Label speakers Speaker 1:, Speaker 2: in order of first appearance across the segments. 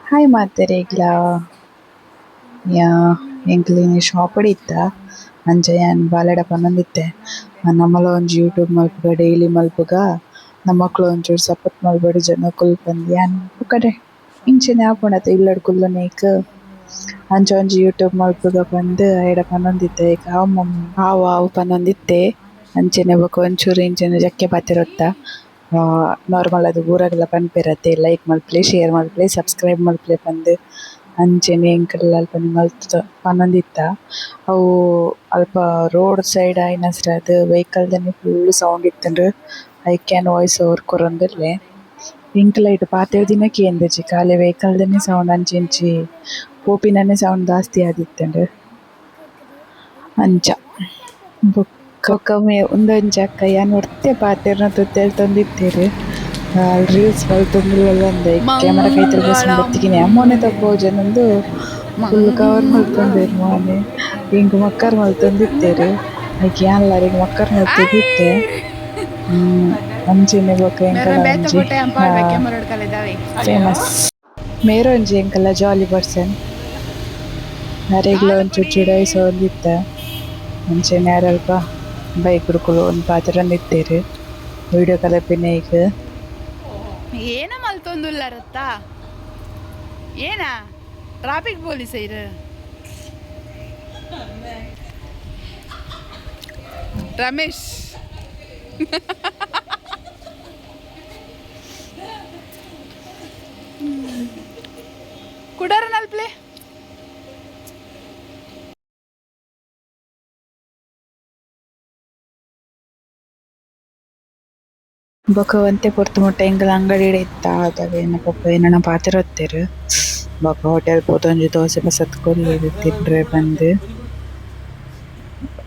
Speaker 1: Hi ಮಾತೆರೆಗ್ಲ ಯಾ ಎಂಕ್ಲೆನ ಶಾಪಡ್ ಇತ್ತ ಅಂಚ ಯಾನ್ ಬಾಲೆಡ ಪನೊಂದಿತ್ತೆ ನಮ್ಮಲ ಒಂಜಿ ಯೂಟ್ಯೂಬ್ ಮಲ್ಪುಗ ಡೈಲಿ ಮಲ್ಪುಗ ನಮ್ಮಕ್ಳು ಒಂಚೂರು ಸಪೋರ್ಟ್ ಮಲ್ಪೊಡು ಜನ ಕುಲ್ಪಂದ್ ಯಾನ್ ಬೊಕಡೆ ಇಂಚನೆ ಆಪುಂಡತ ಇಲ್ಲಡ್ ಕುಲ್ಲುನೇಕ್ ಅಂಚ ಒಂಜಿ ಯೂಟ್ಯೂಬ್ ಮಲ್ಪುಗ ಪಂದ್ ಐಡ ಪನೊಂದಿತ್ತೆ ಐಕ ಆವು ಪನೊಂದಿತ್ತೆ ಅಂಚನೆ ಬೊಕ ಒಂಚೂರು ಇಂಚನೆ ಜಕ್ಕೆ ಪಾತೆರೊತ್ತ ನಾರ್ಮಲ್ ಅದು ಊರಾಗೆಲ್ಲ ಪನ್ಪೆರತೆ ಲೈಕ್ ಮಲ್ಪಲೆ ಶೇರ್ ಮಲ್ಪಲೆ ಸಬ್ಸ್ಕ್ರೈಬ್ ಮಲ್ಪಲೆ ಪಂದ್ ಅಂಚನೆ ಎಂಕಲ್ನ ಅಲ್ಪ ಪನೊಂದಿತ್ತ ಅವು ಅಲ್ಪ ರೋಡ್ ಸೈಡ್ ಆಯಿನಸ್ರಾದ್ ವೆಹಿಕಲ್ ದ ಫುಲ್ ಸೌಂಡ್ ಇತ್ತಂಡ್ ಐ ಕ್ಯಾನ್ ವಾಯ್ಸ್ ಓವರ್ ಕೊರೊಂದುಲ್ಲೆ ಎಂಕುಲ ಐಟ್ ಪಾತೆರೆ ದಿನಕ್ಕೆ ಎಂದಿಜ್ಜಿ ಖಾಲಿ ವೆಹಿಕಲ್ ದನೆ ಸೌಂಡ್ ಅಂಚಿ ಇಂಚಿ ಪೋಪಿನನೆ ಸೌಂಡ್ ಜಾಸ್ತಿ ಆದಿತ್ತಂಡ್ ಅಂಚ ಬೊಕ ಉಂದೊಂಜಿ ಯಾನ್ ಒರ್ತೆ ಪಾತೆರ್ನ ತೂತೆರ್ ತೊಂದಿತ್ತೆರ್ ರೀಲ್ಸ್ ಮಲ್ತೊಂದುಲ್ಲೆರ್ ಅಂದೆ ಕ್ಯಾಮರಾ ಕೈತಲ್ ಬಸ್ನ್ ಬತ್ತಿಗಿನ ಮೊನೆ ತಕ್ಪೋಜೆಂದುಂದು ಫುಲ್ ಕವರ್ ಮಲ್ತೊಂದೆರ್ ಮೊನೆ ಎಂಕ್ ಮಕ್ಕರ್ ಮಲ್ತೊಂದಿತ್ತೆರ್ ಐಕ್ ಯಾನ್ಲಾ ಮಕ್ಕರ್ನ ತೆಗಿತ್ತೆ ಅಂಚನೆ ಬೊಕ ಎಂಕಲ್ನ ಒಂಜಿ ಫೇಮಸ್ ಮೇರೊಂಜಿ ಎಂಕಲ್ನ ಜಾಲಿ ಪರ್ಸನ್ ಅರೆಗ್ಲ ಒಂಚೂರು ಚುಡಾಯಿಸ ಒಂದಿತ್ತ ಅಂಚನೆ ಅಲ್ಪ ಬೈಕ್ಡ್ ಕುಲೋನ್ ಪಾತೆರೊಂದಿತ್ತೆರ್ ವಿಡಿಯೋ ಕಲೆಪಿನ
Speaker 2: ಏನ ಮಲ್ತೊಂದುಲ್ಲಾರತ್ತ ಏನ ಟ್ರಾಫಿಕ್ ಪೊಲೀಸ್ ಇರು ರಮೇಶ್ ಕುಡಾರ ನಲ್ಪ್ಲೆ
Speaker 1: ಬೊಕ ಒಂತೆ ಪೊರ್ತು ಮುಟ್ಟ ಎಂಕಲ್ನ ಅಂಗಡಿಡ್ ಇತ್ತ ಆದಾಗೆ ಪಪ್ಪ ಏನನ ಪಾತೆರೊತ್ತೆರ್ ಬೊಕ ಹೋಟೆಲ್ ಪೋದು ಒಂಜಿ ದೋಸೆ ಬಸತ್ ಕೊಲ್ಲೆರ್ ತಿನ್ರೆ ಪಂದ್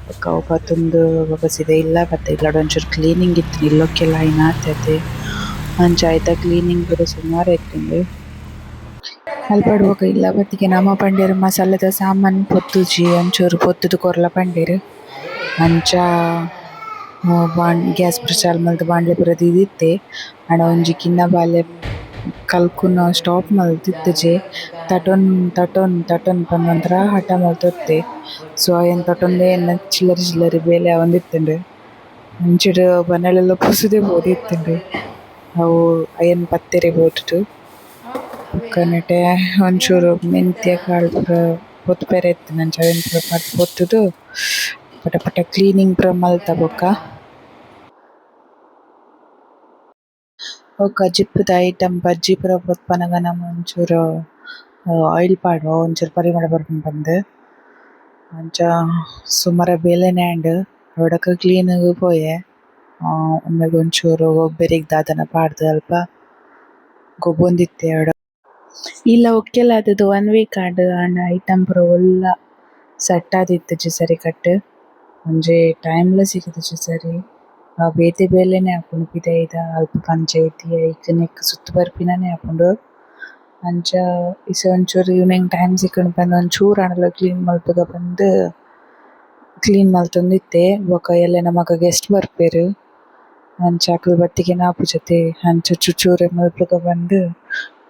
Speaker 1: ಬೊಕ ಅವು ಪತೊಂದು ಬೊಕ ಸೀದಾ ಇಲ್ಲ ಬತ್ತ ಇಲ್ಲಡ್ ಒಂಚೂರು ಕ್ಲೀನಿಂಗ್ ಇತ್ತ್ಂಡ್ ಇಲ್ಲೊಕ್ಕೆಲ್ಲ ಆಯಿನ ಆತುಂಡ್ ಅಂಚ ಐತ ಕ್ಲೀನಿಂಗ್ ಪೂರ ಸುಮಾರ್ ಇತ್ತ್ಂಡ್ ಅಲ್ಪಡ್ ಬೊಕ ಇಲ್ಲ ಬತ್ತಿಗೆ ನಮ ಪಂಡೆರ್ ಮಸಾಲೆದ ಸಾಮಾನ್ ಪೊತ್ತುಜಿ ಒಂಚೂರು ಪೊತ್ತುದು ಕೊರ್ಲ ಪಂಡೆರ್ ಅಂಚ ಗ್ಯಾಸ್ ಪೂರ ಚಾಲು ಮಲ್ತ್ ಬಾಂಡ್ಲೆ ಪೂರ ದೀದಿತ್ತೆ ಆಂಡ ಒಂಜಿ ಕಿನ್ನ ಬಾಲೆ ಕಲ್ಕುನ ಸ್ಟಾಪ್ ಮಲ್ತಿತ್ತುಜಿ ತಟೊನ್ ತಟೊನ್ ತಟೊನ್ ಪಂದ್ ಒಂತರ ಹಠ ಮಲ್ತೊತ್ತೆ ಸೊ ಅಯ್ಯನ್ ತಟೊಂದೆನ್ ಚಿಲ್ಲರೆ ಚಿಲ್ಲರೆ ಬೇಲೆ ಆವೊಂದಿತ್ತುಂಡ್ ಅಂಚಿಡ್ ಬನ್ನಲೆಲ್ಲ ಪುಸುದೆ ಪೋದಿತ್ತುಂಡ್ ಅವು ಅಯ್ಯನ್ ಪತ್ತೆರೆ ಬೋರ್ಡ್ ಬೊಕ ನೆಟೆ ಒಂಚೂರು ಮೆಂತ್ಯ ಕಾಳು ಪೂರ ಪೊತ್ತುಪೆರ ಇತ್ತ್ಂಡ್ ಅಂಚ ಅವೆನ್ ಪೂರ ಪೊತ್ತುದು ಪಟ ಪಟ ಕ್ಲೀನಿಂಗ್ ಪೂರ ಮಲ್ತ ಬೊಕ ಜಿಪ್ಪುದ ಐಟಮ್ ಬಜ್ಜಿ ಪೂರ ಪೊಪ್ಪನಗ ನಮ ಒಂಚೂರು ಆಯಿಲ್ ಪಾಡ್ವ ಒಂಚೂರು ಪರಿಮಳ ಬರ್ಪುಂಡು ಪಂದ್ ಅಂಚ ಸುಮಾರ ಬೇಲೆನೆ ಆಂಡ್ ಅವಡಕ ಕ್ಲೀನ್ಗ್ ಪೋಯೆ ಒಮ್ಮೆಗೆ ಒಂಚೂರು ಗೊಬ್ಬೆರೆಗ್ ದಾದನ ಪಾಡ್ದ್ ಅಲ್ಪ ಗೊಬ್ಬೊಂದಿತ್ತೆ ಇಲ್ಲ ಒಕ್ಕೆಲ ಆದುದು 1 ವೀಕ್ ಆಂಡ್ ಆಂಡ ಐಟಮ್ ಪೂರ ಒಲ್ಲ ಸೆಟ್ ಆದಿತ್ತಿಜಿ ಸರಿ ಕಟ್ ಒಂಜಿ ಟೈಮ್ಲ ಸಿಗುದಿಜಿ ಸರಿ ಬೇತೆ ಬೇಲೆನೆ ಆಪುಂಡು ಪಿದಯ್ದ ಅಲ್ಪ ಪಂಚಾಯಿತಿ ಐಕ್ ನೆಕ್ ಸುತ್ತು ಬರ್ಪಿನನೆ ಆಪುಂಡು ಅಂಚ ಇಸ ಒಂಚೂರು ಈವ್ನಿಂಗ್ ಟೈಮ್ ಸಿಕ್ಕುಂಡು ಪಂದ್ ಒಂಚೂರು ಆಂಡಲ ಕ್ಲೀನ್ ಮಲ್ಪುಗ ಪಂದ್ ಕ್ಲೀನ್ ಮಲ್ತೊಂದಿತ್ತೆ ಬೊಕ ಎಲ್ಲೆ ನಮಕ್ ಗೆಸ್ಟ್ ಬರ್ಪೆರ್ ಅಂಚ ಅಕುಲು ಬತ್ತಿಗೆನ ಆಪು ಜೊತೆ ಅಂಚ ಚೂರೆ ಮಲ್ಪುಗ ಪಂದ್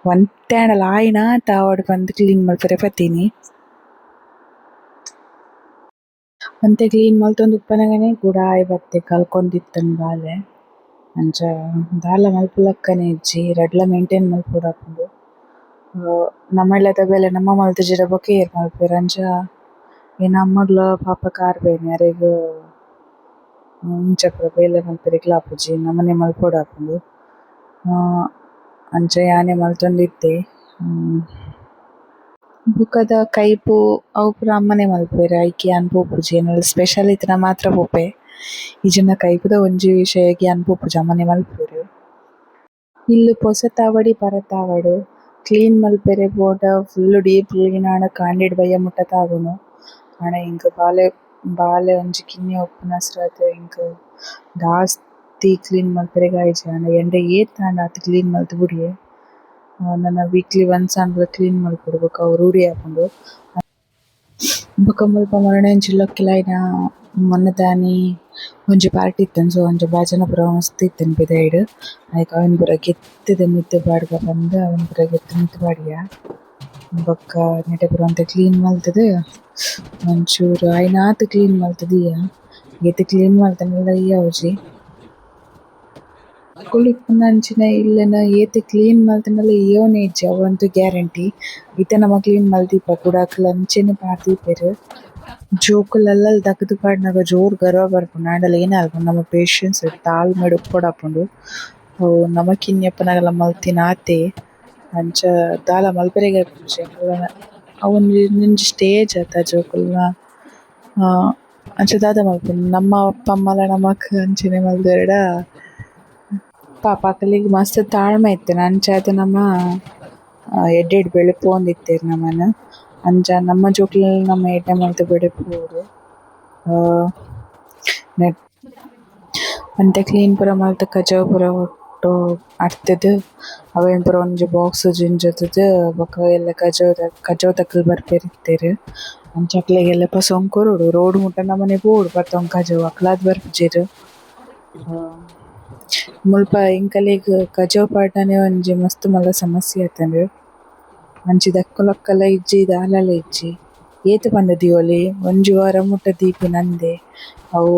Speaker 1: ಒಂತೆ ಆಂಡಲ ಆಯಿನ ಆತ ಆವಡ್ ಪಂದ್ ಕ್ಲೀನ್ ಮಲ್ಪರೆ ಪತ್ತಿನಿ ಒಂತೆ ಕ್ಲೀನ್ ಮಲ್ತೊಂದು ಉಪ್ಪನಗನೆ ಗುಡಾಯಿ ಬತ್ತೆ ಕಲ್ಕೊಂದಿತ್ತಂಡ್ ಬಾಲೆ ಅಂಚ ದಾಲ ಮಲ್ಪುಲಕ್ಕನೆ ಇಜ್ಜಿ ರಡ್ಲ ಮೇಂಟೈನ್ ಮಲ್ಪೊಡು ಆಪುಂಡು ನಮ್ಮಳ್ಳದ ಬೇಲೆ ನಮ್ಮ ಮಲ್ತುಜಿರ ಬೊಕ ಏರ್ ಮಲ್ಪೆರ್ ಅಂಚ ಈ ನಮ್ಮಗ್ಲ ಪಾಪ ಕಾರ್ ಬೇನೆ ಅರೆಗ್ ಇಂಚ ಪೂರ ಬೇಲೆ ಮಲ್ಪೆರೆಗ್ಲ ಆಪುಜಿ ನಮನೆ ಮಲ್ಪೊಡು ಆಪುಂಡು ಅಂಚ ಯಾನೆ ಮಲ್ತೊಂದಿತ್ತೆ ಬುಕ್ಕದ ಕೈಪು ಅವು ಪೂರ ಅಮ್ಮನೆ ಮಲ್ಪೆರ್ ಐಕೆ ಯಾನ್ ಪೋಪುಜಿ ಏನಾರ ಸ್ಪೆಷಲ್ ಇತ್ತ್ಂಡ ಮಾತ್ರ ಪೋಪೆ ಇಜ್ಜಿಂಡ ಕೈಪುದ ಒಂಜಿ ವಿಷಯಗ್ ಯಾನ್ ಪೋಪುಜಿ ಅಮ್ಮನೆ ಮಲ್ಪೆರ್ ಇಲ್ಲ್ ಪೊಸ ತಾವಡಿ ಪರ ತಾವಡ್ ಕ್ಲೀನ್ ಮಲ್ಪೆರೆ ಬೋಡ ಫುಲ್ ಡೀಪ್ ಕ್ಲೀನ್ ಆಂಡ ಕಾಂಡೆಡ್ ಬಯ್ಯ ಮುಟ್ಟ ತಾವೊನು ಆಂಡ ಎಂಕ್ ಬಾಲೆ ಒಂಜಿ ಕಿನ್ನಿ ಉಪ್ಪುನಸ್ರಾದ್ ಎಂಕ್ ದಾಸ್ತಿ ಕ್ಲೀನ್ ಮಲ್ಪೆರೆಗ ಆಯ್ಜಿ ಆಂಡ ಎನ್ರೆ ಏತ್ ಆಂಡ ಆತ್ ಕ್ಲೀನ್ ಮಲ್ತ್ ಬುಡ್ಯೆ ನನ ವೀಕ್ಲಿ ಒನ್ಸ್ ಆಂಡ್ಲ ಕ್ಲೀನ್ ಮಲ್ಪೊಡು ಬೊಕ ಅವು ರೂಢಿ ಆಪುಂಡು ಬೊಕ ಮುಲ್ಪ ಮರಣಂಚಿಲಕ್ಕೆಲೈನ ಮನ್ನದಾನಿ ಒಂಜಿ ಪಾರ್ಟಿ ಇತ್ತುಂಡು ಸೊ ಒಂಜಿ ಭಜನ ಪೂರ ಮಸ್ತ್ ಇತ್ತೆನೆ ಪಿದಾಯ್ಡ್ ಐಕ್ ಅವೆನ್ ಪೂರ ಗೆತ್ತಿದ ಮಿತ್ತ್ ಪಾಡ್ಗ ಪಂದ್ ಅವೆನ್ ಪೂರ ಗೆತ್ತ್ ಮಿತ್ತ್ ಪಾಡ್ಯ ಬೊಕ್ಕ ನೆಟೆ ಪೂರ ಒಂತೆ ಕ್ಲೀನ್ ಮಲ್ತುದು ಒಂಚೂರು ಐನಾತ್ ಕ್ಲೀನ್ ಮಲ್ತುದಿಯ ಏತ್ ಕ್ಲೀನ್ ಮಲ್ತಂಡಲ ಈ ಅವಜಿ ಕುಳಿಪ್ಪುನಂಚಿನ ಇಲ್ಲೆನ ಏತ್ ಕ್ಲೀನ್ ಮಲ್ತಂಡಲ ಏವನೆ ಇಜ್ಜಿ ಅವಂತೂ ಗ್ಯಾರಂಟಿ ಇತ್ತೆ ನಮ ಕ್ಲೀನ್ ಮಲ್ದೀಪ ಕುಡಾಕುಲು ಅಂಚೆನೆ ಪಾಡ್ ದೀಪೆರ್ ಜೋಕುಲು ಎಲ್ಲಲ್ ದಕ್ದ್ ಪಾಡ್ನಗ ಜೋರ್ ಗರ್ವ ಬರ್ಪುಂಡು ಆಂಡಲ ಏನೆ ಆಲ್ಪುಂಡು ನಮ ಪೇಷನ್ಸ್ ತಾಳ್ಮೆಡ್ ಉಪ್ಪೊಡಾಪುಂಡು ಅವು ನಮಕ್ ಇನ್ನಿಯಪ್ಪನಗಲ ಮಲ್ತಿನ ಆತೆ ಅಂಚ ದಾಲ ಮಲ್ಪೆರೆಗೆ ಅವು ಒಂಜಿ ಸ್ಟೇಜ್ ಅತ್ತ ಜೋಕುಲ್ನ ಅಂಚ ದಾದ ಮಲ್ಪುಂಡು ನಮ್ಮ ಅಪ್ಪ ಅಮ್ಮಲ ನಮಕ್ ಅಂಚನೆ ಮಲ್ದೆರ್ಡ ಪಾಪ ಅಕಲೆಗ್ ಮಸ್ತ್ ತಾಳ್ಮೆ ಇತ್ತೆನೆ ಅಂಚಾದ್ ನಮ ಎಡ್ಡೆಡ್ ಬೆಳೆಪೋಂದಿತ್ತೆರ್ ನಮನ ಅಂಚ ನಮ್ಮ ಜೋಕ್ಲೆನ್ ನಮ ಎಡ್ಡೆ ಮಲ್ತ್ ಬೆಳೆಪೋಡು ಅಂತೆ ಕ್ಲೀನ್ ಪೂರ ಮಲ್ತ್ ಕಜಾವ್ ಪೂರ ಒಟ್ಟು ಅಡ್ತದ್ ಅವೆನ್ ಪೂರ ಒಂಜಿ ಬಾಕ್ಸ್ ಜಿಂಜುತುದು ಬೊಕ ಎಲ್ಲ ಕಜಾವ್ ತಕಲ್ ಬರ್ಪೆರ್ ಇತ್ತೆರ್ ಅಂಚ ಅಕ್ಲೆಗೆಲ್ಲ ಪಸೊಂದು ಕೊರೊಡು ರೋಡ್ ಮುಟ ನಮನೆ ಪೋವೊಡು ಬತ್ತೊಂದು ಕಜಾವ್ ಅಕ್ಲಾದ್ ಬರ್ಪುಜೆರ್ ಮುಲ್ಪ ಎಂಕಲೆಗ್ ಕಜಾವ್ ಪಾಡ್ನನೆ ಒಂಜಿ ಮಸ್ತ್ ಮಲ್ಲ ಸಮಸ್ಯೆ ಆತುಂಡು ಅಂಚಿದ ಅಕ್ಕುಲಕ್ಕಲ ಇಜ್ಜಿ ದಾಲಲ ಇಜ್ಜಿ ಏತ್ ಪಂಡ ದಿವೊಲಿ ಒಂಜಿ ವಾರ ಮುಟ ದೀಪಿನ ಅಂದೆ ಅವು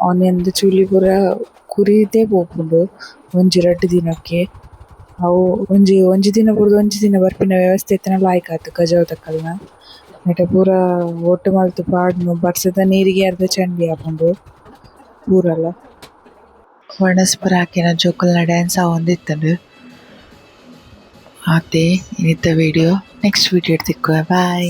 Speaker 1: ಆನಿಯನ್‌ದ ಚೂಲಿ ಪೂರ ಕುರಿದೆ ಪೋಪುಂಡು ಒಂಜಿ 2 ದಿನಕ್ಕೆ ಅವು ಒಂಜಿ ದಿನ ಬುರ್ದು ಒಂಜಿ ದಿನ ಬರ್ಪಿನ ವ್ಯವಸ್ಥೆ ಇತ್ತೆನೆ ಲಾಯ್ಕ್ ಆತ್ ಕಜಾವ್ ತಕಲ್ನ ನೆಟೆ ಪೂರ ಒಟ್ಟು ಮಲ್ತ್ ಪಾಡ್ನು ಬರ್ಸದ ನೀರಿಗೆ ಅರ್ಧ ಚಂಡಿ ಆಪುಂಡು ಪೂರಲ ವರ್ಣಸ್ ಪೂರ ಆಕಿನ ಜೋಕುಲ್ನ ಡ್ಯಾನ್ಸ್ ಆವೊಂದಿತ್ತುಂಡು ಆತೆ ಇನ್ನಿತ್ತ ವಿಡಿಯೋ ನೆಕ್ಸ್ಟ್ ವಿಡಿಯೋ ತಿಕ್ಕುವ ಬಾಯ್.